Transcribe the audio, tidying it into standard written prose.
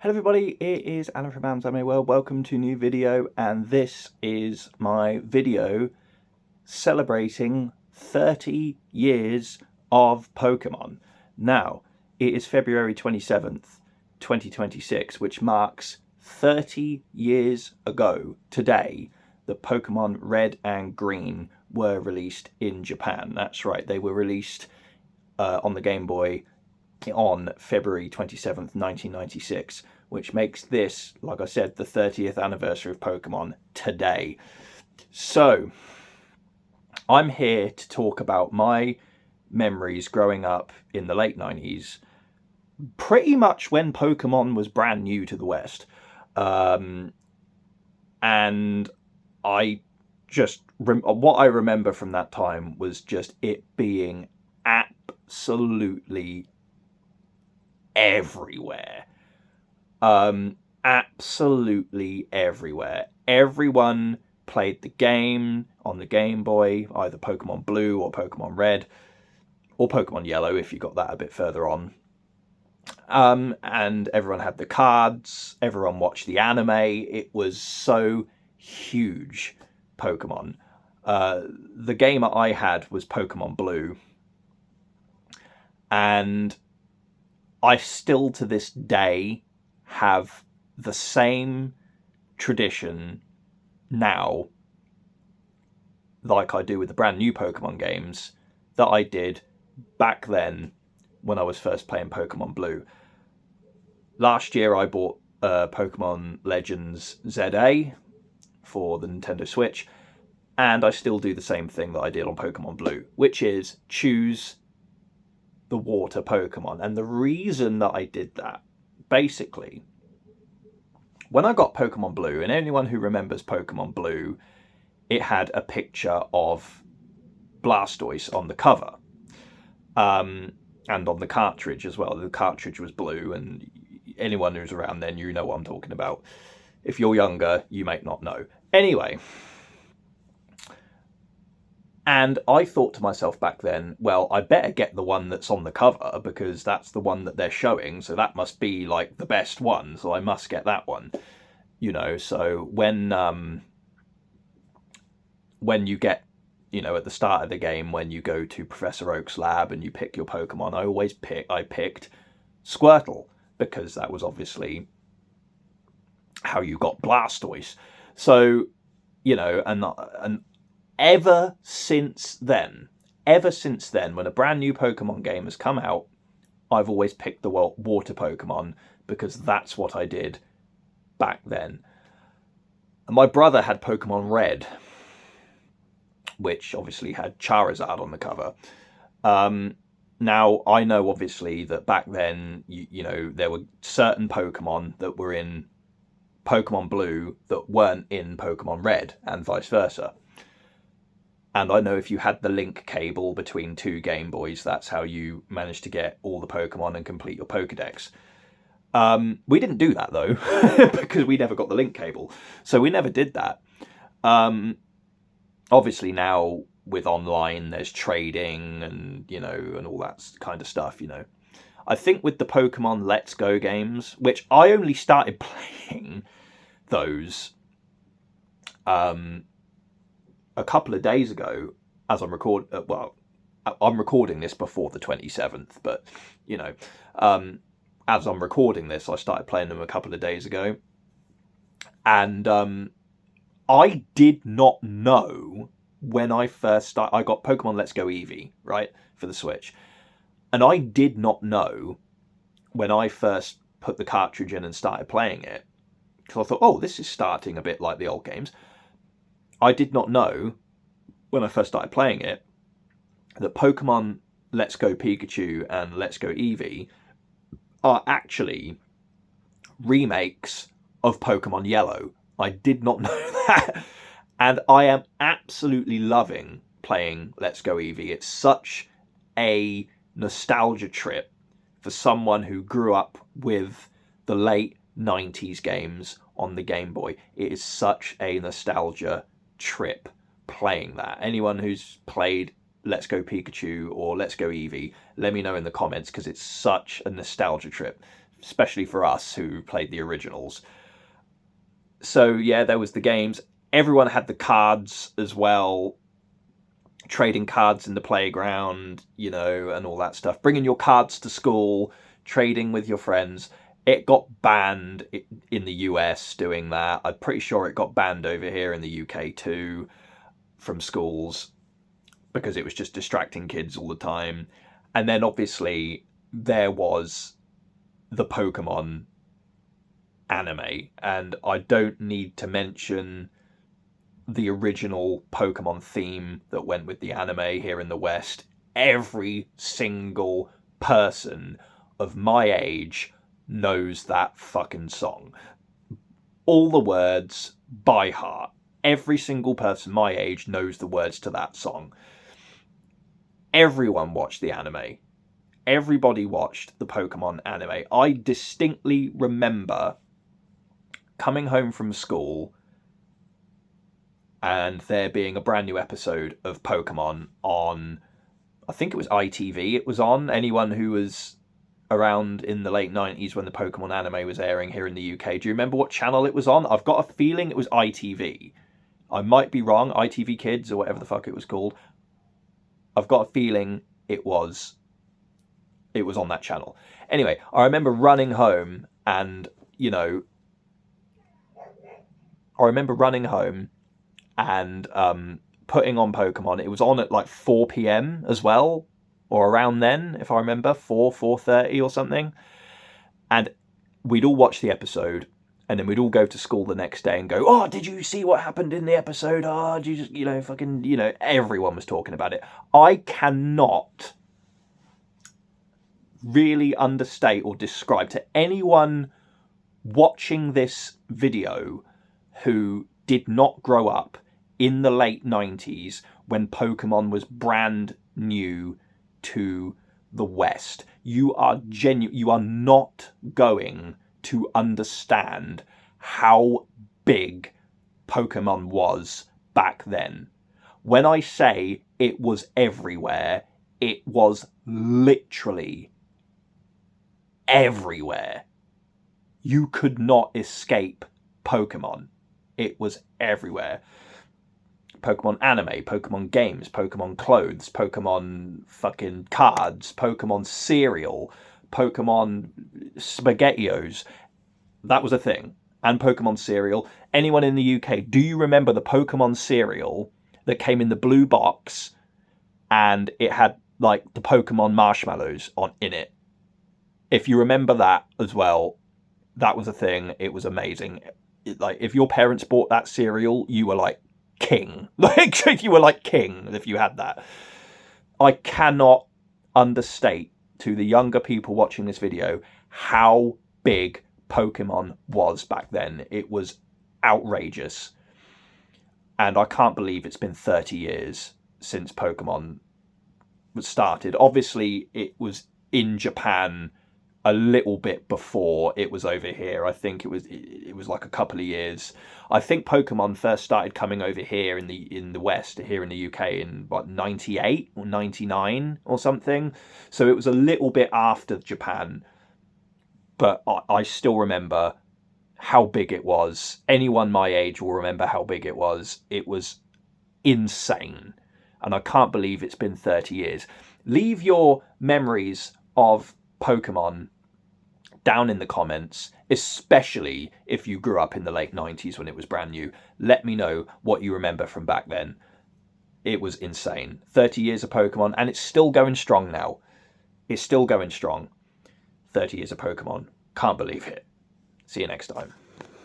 Hello everybody, it is Alan from Amazon World. Welcome to a new video, and this is my video celebrating 30 years of Pokemon. Now, it is February 27th, 2026, which marks 30 years ago today that Pokemon Red and Green were released in Japan. That's right, they were released on the Game Boy on February 27th, 1996, which makes this, like I said, the 30th anniversary of Pokemon today. So, I'm here to talk about my memories growing up in the late 90s, pretty much when Pokemon was brand new to the West. And I just, what I remember from that time was just it being absolutely everywhere. Absolutely everywhere. Everyone played the game on the Game Boy, either Pokemon Blue or Pokemon Red, or Pokemon Yellow if you got that a bit further on. And everyone had the cards, everyone watched the anime. It was so huge, Pokemon. The game I had was Pokemon Blue, and I still to this day have the same tradition now, like I do with the brand new Pokemon games, that I did back then when I was first playing Pokemon Blue. Last year I bought Pokemon Legends ZA for the Nintendo Switch, and I still do the same thing that I did on Pokemon Blue, which is choose the water Pokemon. And the reason that I did that, basically, when I got Pokemon Blue, and anyone who remembers Pokemon Blue, it had a picture of Blastoise on the cover, and on the cartridge as well. The cartridge was blue, and anyone who's around then, you know what I'm talking about. If you're younger, you may not know. Anyway, and I thought to myself back then, well, I better get the one that's on the cover because that's the one that they're showing, so that must be like the best one, so I must get that one. You know, so when you get, you know, at the start of the game, when you go to Professor Oak's lab and you pick your Pokemon, I picked Squirtle, because that was obviously how you got Blastoise. So, you know, and ever since then, when a brand new Pokemon game has come out, I've always picked the water Pokemon because that's what I did back then. And my brother had Pokemon Red, which obviously had Charizard on the cover. Now, I know obviously that back then, you know, there were certain Pokemon that were in Pokemon Blue that weren't in Pokemon Red, and vice versa. And I know if you had the link cable between two Game Boys, that's how you managed to get all the Pokemon and complete your Pokedex. We didn't do that, though, because we never got the link cable. So we never did that. Obviously now, with online, there's trading and, you know, and all that kind of stuff, you know. I think with the Pokemon Let's Go games, which I only started playing those a couple of days ago, as I'm I'm recording this before the 27th, but, you know, as I'm recording this, I started playing them a couple of days ago, and I did not know when I first started. I got Pokemon Let's Go Eevee, right, for the Switch, and I did not know when I first put the cartridge in and started playing it, because I thought, oh, this is starting a bit like the old games. I did not know, when I first started playing it, that Pokemon Let's Go Pikachu and Let's Go Eevee are actually remakes of Pokemon Yellow. I did not know that. And I am absolutely loving playing Let's Go Eevee. It's such a nostalgia trip for someone who grew up with the late 90s games on the Game Boy. It is such a nostalgia trip playing that. Anyone who's played Let's Go Pikachu or Let's Go Eevee, let me know in the comments, because it's such a nostalgia trip especially for us who played the originals. So yeah, there was the games. Everyone had the cards as well, trading cards in the playground, you know, and all that stuff. Bringing your cards to school, trading with your friends. It got banned in the US doing that. I'm pretty sure it got banned over here in the UK too from schools because it was just distracting kids all the time. And then obviously there was the Pokemon anime, and I don't need to mention the original Pokemon theme that went with the anime here in the West. Every single person of my age knows that fucking song. All the words by heart. Every single person my age knows the words to that song. Everyone watched the anime. Everybody watched the Pokemon anime. I distinctly remember coming home from school and there being a brand new episode of Pokemon on, I think it was ITV it was on. Anyone who was around in the late 90s when the Pokemon anime was airing here in the UK, do you remember what channel it was on? I've got a feeling it was ITV. I might be wrong, ITV Kids or whatever the fuck it was called. I've got a feeling it was on that channel. Anyway, I remember running home and, you know, putting on Pokemon. It was on at like 4 p.m. as well, or around then, if I remember, 4:30 or something. And we'd all watch the episode, and then we'd all go to school the next day and go, "Oh, did you see what happened in the episode? Oh, did you just, you know, fucking, you know," everyone was talking about it. I cannot really understate or describe to anyone watching this video who did not grow up in the late 90s when Pokemon was brand new to the West. You are not going to understand how big Pokemon was back then. When I say it was everywhere, it was literally everywhere. You could not escape Pokemon. It was everywhere. Pokemon anime, Pokemon games, Pokemon clothes, Pokemon fucking cards, Pokemon cereal, Pokemon SpaghettiOs. That was a thing. And Pokemon cereal. Anyone in the UK, do you remember the Pokemon cereal that came in the blue box and it had like the Pokemon marshmallows in it? If you remember that as well, that was a thing. It was amazing. Like, if your parents bought that cereal, you were like king. Like, you were like king if you had that. I cannot understate to the younger people watching this video how big Pokemon was back then. It was outrageous. And I can't believe it's been 30 years since Pokemon was started. Obviously, it was in Japan a little bit before it was over here. I think it was like a couple of years. I think Pokemon first started coming over here in the West, here in the UK, in what, 98 or 99 or something. So it was a little bit after Japan, but I still remember how big it was. Anyone my age will remember how big it was. It was insane, and I can't believe it's been 30 years. Leave your memories of Pokemon down in the comments, especially if you grew up in the late 90s when it was brand new. Let me know what you remember from back then. It was insane. 30 years of Pokemon, and it's still going strong now. It's still going strong. 30 years of Pokemon. Can't believe it. See you next time.